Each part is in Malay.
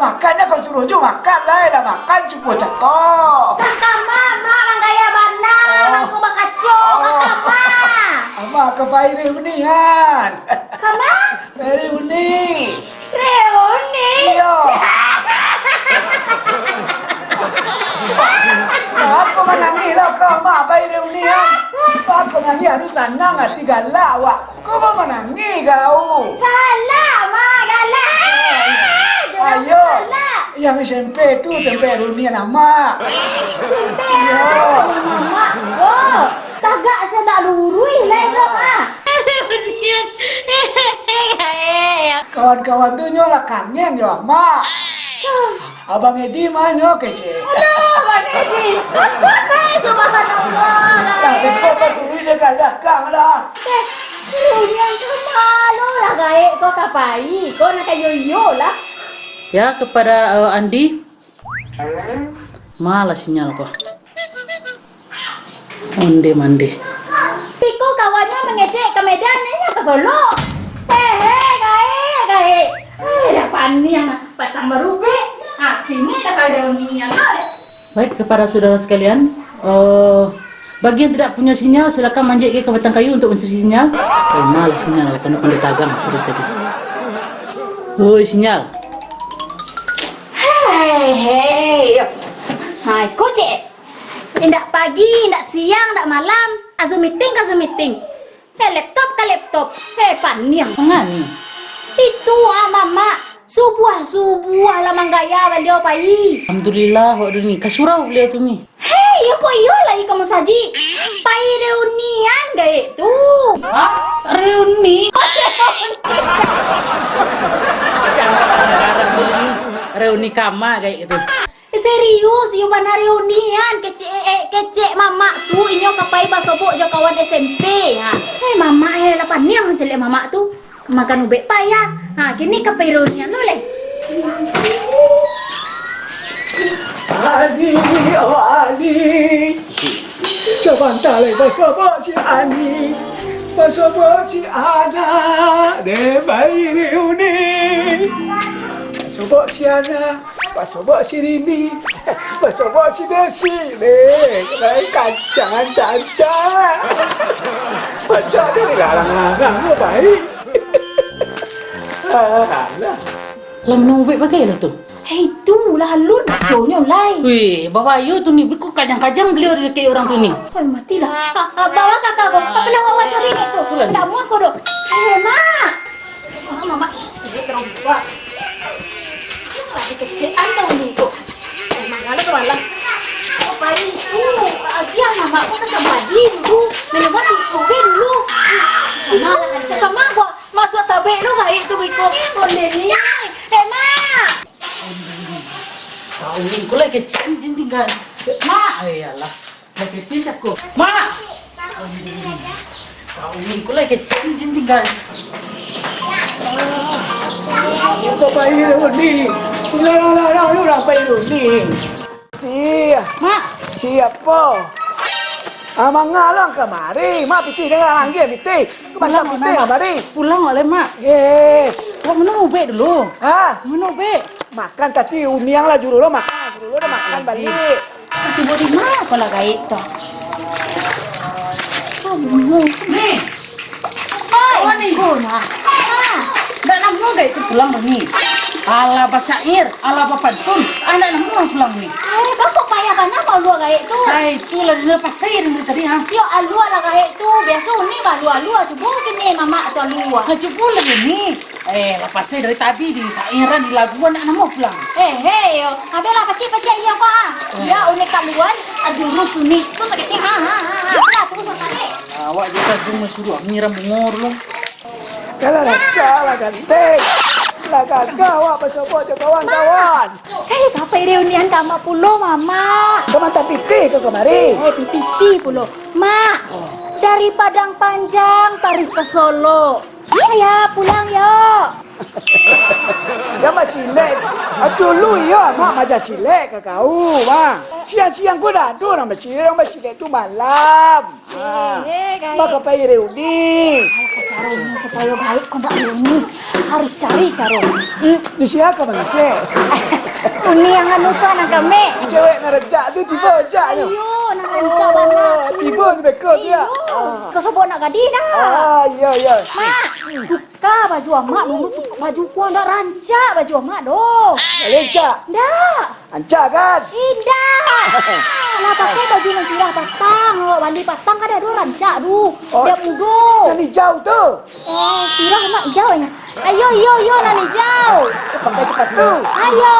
makannya kau suruh ju makan lah makan cukup cakap. Kakak mama orang kaya benar, aku bakaco kakak mama. Ama ke Fairi unian. Kama? Fairi uni. Reuni. Iya. Aku menangi lah kau mak Fairi unian. Aku menangi harus senang hati galak awak. Kau mau menangi kau. Galak ma, galak. Ayo. Yang SMP tu tempat unian nama. Simpe. Iya. Mama, oh, tagak saya nak lurui lah itu ma. Reunian. Kawan-kawan tu nyolah kangen yo mak. Abang Edi mah nyo kece. Aduh, Bang Edi. Subhanallah. Tapi kau tak tuli dia kadang lah. Reunian tu malu lah gaek kau kapai. Kau nak kayak yoyo lah. Ya, kepada Andi. Malah sinyal kok. Mandi. Piko kawannya mengejek ke Medan ini ke Solo. Gaek. Dah paniang patang barupe. Akhirnya dah kaya reunian lah. Baik, kepada saudara sekalian, bagi yang tidak punya sinyal, silakan manjat ke batang kayu untuk mencari sinyal. Malah sinyal, pandai tagang sudah tadi. Woi, sinyal. Hei. Hai, kocek. Indak pagi, indak siang, indak malam. Azu meeting. Laptop ke laptop. Paniang. Mengani? Itu mama. Subuh lah manggaya beliau pai. Alhamdulillah, waktu ni kasurau beliau tu ni. Hei, aku iyo lagi kamu saji. Pai reunian gaek tu. Hah? Reuni? Reuni kama kayak gitu. Serius, iyo benar reunian kecek mama tu inyo kapai basobok jo kawan SMP. Hei mama lah paniang jelek mama tu. Makan ubek payah. Kini kapai reunian lo leh. Ani, sebentar lagi bersama si Ani, bersama si Ana, de bayi reuni. Bersama si Ana, bersama si Rini, bersama si Desi, baik kacang. Masa dia ni larang-larang lo baik. Lah minum ubek pakai lah tu. Hei tu lah halun maksudnya lai. Wih, bawa ayu tu ni, kok kajang-kajang beliau dia kayak orang tu ni. Hei matilah. Bawa kakak kau. Apa nak bawa cari ni tu? Tak muat kau dok. Hei mak. Mama. Terang buat. Lagi kecil anda ni tu. Mana tu malam. Apa itu? Agian mama aku kan sabadi dulu. Minum susu dulu. Sama kau masuk tabek lu gaik tu biko. Boleh ni. Hei mak. Kau ni kau lagi kecil tinggal. Mak, ayalah. Lagi kecil aku. Mak. Kau ni kau lagi kecil tinggal. Kau bayi reuni. Lah, orang bayi reuni. Mak. Siapa? Mangalang kemari, mak piti dengan angin piti. Kemana piti kemari? Pulang oleh mak. Kau minum ubek dulu. Minum ubek. Makan tadi uniang lah juru lo makan, dah makan balik. Tiba di mana kau lah gaik tu? Nih. Hai. Ni guna. Dah lama gak itu pulang ni. Ala basair, ala papantun. Anak lama pulang ni. Kau payah mana kau luar gaik tu? Hai, tu lah dia pasir ni tadi ha. Yo alua lah gaik tu. Biasa ni alua cuba kini mama tu alua. Cuba lagi ni. Lah pasir dari tadi di sairan di laguan anak mau pulang. Hei yo. Abelah pacik iya kau Ya unik kaluan aduh rusuni. Tu sakit ni Lah tu sakit. Awak juga cuma suruh nyiram bungor lu. Kalau lah ganteng. Lah kagak awak bersama je kawan-kawan. Hei, sampai reunian kamu pulo mama. Kemana piti ke kemari? Piti pulo. Mak, dari Padang Panjang tarik ke Solo. Ayah pulang yuk. dia masih cilek. Dulu ya, mak macam cilek ke kau, bang. Siang-siang gua dah ada orang cilek tu malam. Mak apa ire udi? Caranya supaya baik kau tak ini harus cari cara. Di siapa bang cek? Ini yang anu tu anak kami. Cewek ngerejak tu tiba ajaknya. Ayo, nak rancak mana? Tiba ni bekal dia. Kau sebut nak gadi dah. Ya. Mak, tukar baju amak dulu. Baju kau nak rancak baju amak doh. Rancak. Dah. Rancak kan? Indah. Lah pakai baju yang curah patang. Wali patang kan ada dua rancak tu. Dia mudo. Yang hijau tu. Sirah nak hijau ya. Ayo, nak hijau. Pakai cepat tu. Ayo.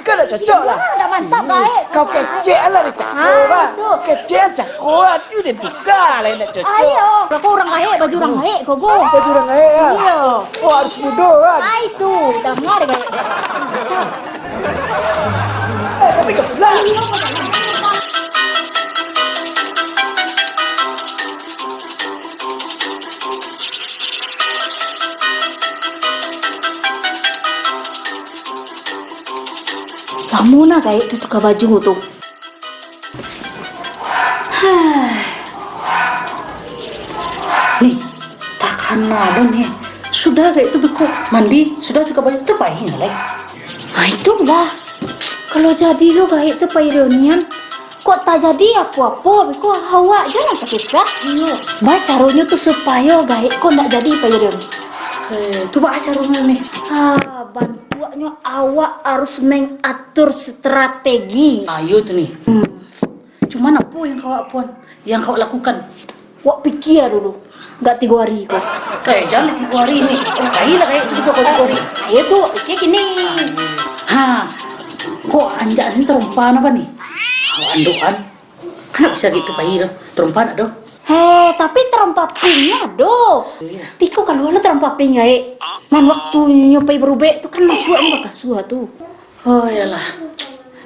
Kau dah cocok lah. Dah mantap gaib. Kau kecek lah dia cakap kan. Kecek cakap lah. Tu dia tukar lah nak cocok. Ayo. Kau orang gaib, baju orang gaib kau go. Baju orang air lah. Iya. Oh harus muda kan. Ai tu, dah dengar gaib. Tapi kebelah. Kamu nak gaib tu tukar baju tu. Nih, takkan ada nih. Sudah kayak itu beku mandi, sudah juga baju tu pahin lah. Itulah. Kalau jadi lo gaib tu paironian, kok tak jadi apa-apa, beku hawa jangan kesusah. Iya. Bah caranya tu supaya gaib kau nak jadi pairion. Tu baca caranya nih. Bantuannya awak harus mengatur strategi. Ayo tu nih. Cuman apa yang kau lakukan? Wak pikir dulu. Enggak 3 hari kok. Jangan 3 hari nih. Kayak itu juga kau 3 hari. Ayo tuh, pikir gini. Kok anjak sini terumpan apa nih? Andokan. Kenapa bisa gitu pahir? Terumpan ada? Tapi terompak pingnya doh. Piko kalau lo terompak ping gaib. Man waktu nyopai berubek tu kan masuaknya bakal suah tu. Oh iyalah.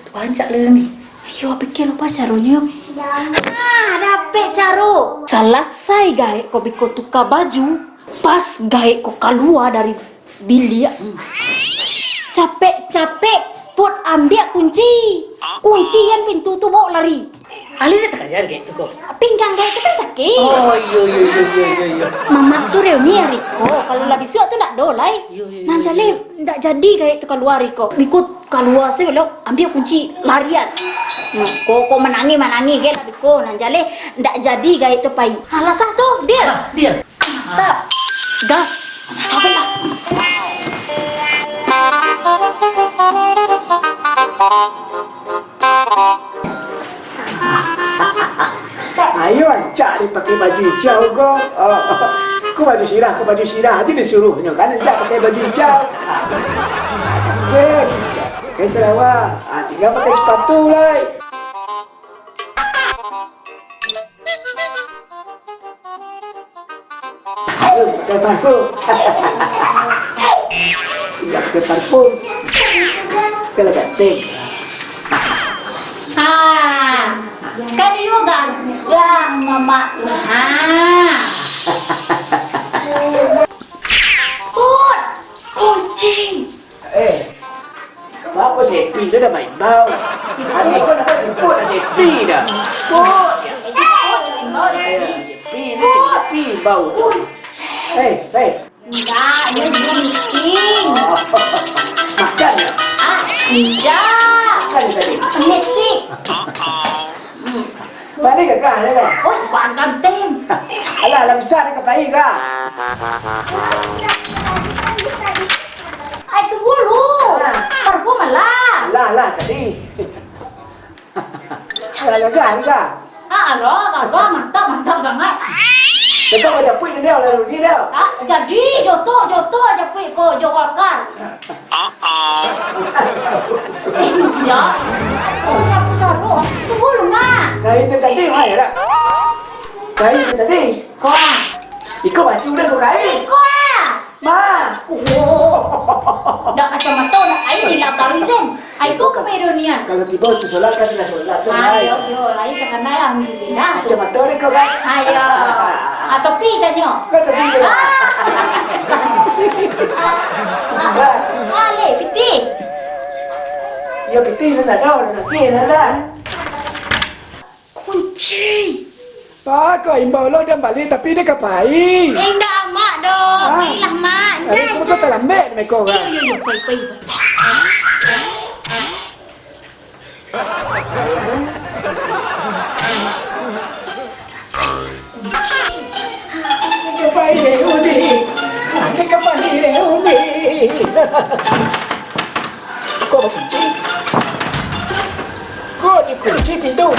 Tu anjak lah nih. Ayo pikir apa caranya? Dapet caro. Selesai gaib kau piko tukar baju. Pas gaib kau keluar dari bilik. Capek put ambil kunci. Kuncian pintu tu bawa lari. Ali dia tak ajar kayak itu kok. Pinggang gaib tu kan sakit. Oh iya. Mama tu reuni Riko. Kalau lah besok tu nak dolai. Nan jale ndak jadi gaib tu keluar Riko. Biko keluar sih belok ambil kunci larian. Kok menangi ke lah Biko. Nan jale ndak jadi gaib tu pai. Alah sah tu dia. Tap. Gas. Coba lah. Ayo Ancak ni pakai baju hijau kau. Kau baju sirah. Nanti disuruhnya kan Ancak pakai baju hijau. Okey Sarawak. Tinggal pakai sepatu lah. Ayo pakai parfum. Tidak pakai parfum. Kalau cantik. Kan juga gang mama. Kucing. Bapak sepi dah main bau. Hari kau nak sebut dah sepi dah. Sepi bau. Hei. Enggak, dia meeting. Makan ya? Tidak. Makan tadi. Meeting. Mana kakak ni dah? Oh, bukan ganteng. Alah, lah besar ni kepai kah? Ay, tunggu lu. Parfum lah. Lah tadi. Lah kakak ni kah? Gagah mantap sangat. Kakak macam pun dia lalu ni dah. Jadi joto aja pi ko jogolkan. Ya. Punya pesaru. Tunggu lu, Mak. Kain dia tadi mana dah? Kain dia tadi. Kau. Ikut baju dah kau kain. Kau. Ma. Dak kacamata nak air di latar isen. Aiku keperonian. Kalau tiba tu solat kan dah solat tu. Ayo, lain sekarang alhamdulillah. Macam mana ni kau kan? Ayo. Atau pi danyo. Kau tepi ke? Ale, piti. Ya piti dah dah, dah piti dah. Kunci. Pak, kau imbau lo dan balik tapi dia kapai. Enggak mak dong. Ilah mak. Kau kau terlambat mereka kan? Yo, pai. Kapai deh, Udi. Ada kapai deh, Udi. Kau berkunci. Kau dikunci pintu.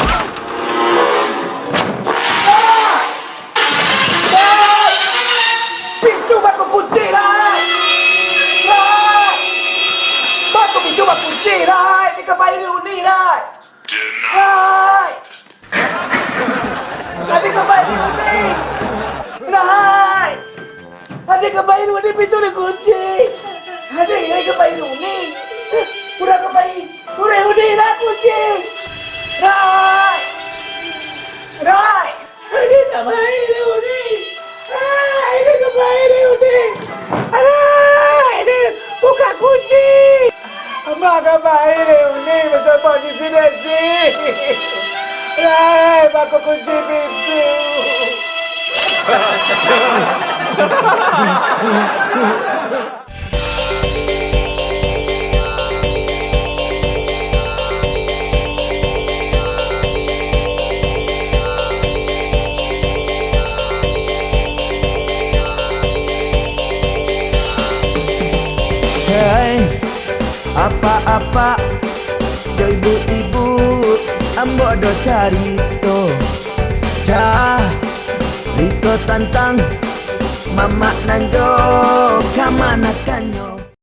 Pintu baku kunci lah. Baku pintu baku kunci lah. Ini kapai deh, Udi lah. Tadi kapai deh, Udi. Rai, ada kebayi Rudi pintu dikunci. Ada yang kebayi Rudi. Udah kebayi, udah Rudi dah kunci. Rai, ini kebayi Rudi. Rai, ini kebayi Rudi. Rai, ini buka kunci. Ama kebayi Rudi besar posisi sih. Rai, aku kunci pintu. Hei, apa-apa do ibu-ibu ambo do carito Rito tantang Mama nanjo kamana kanyo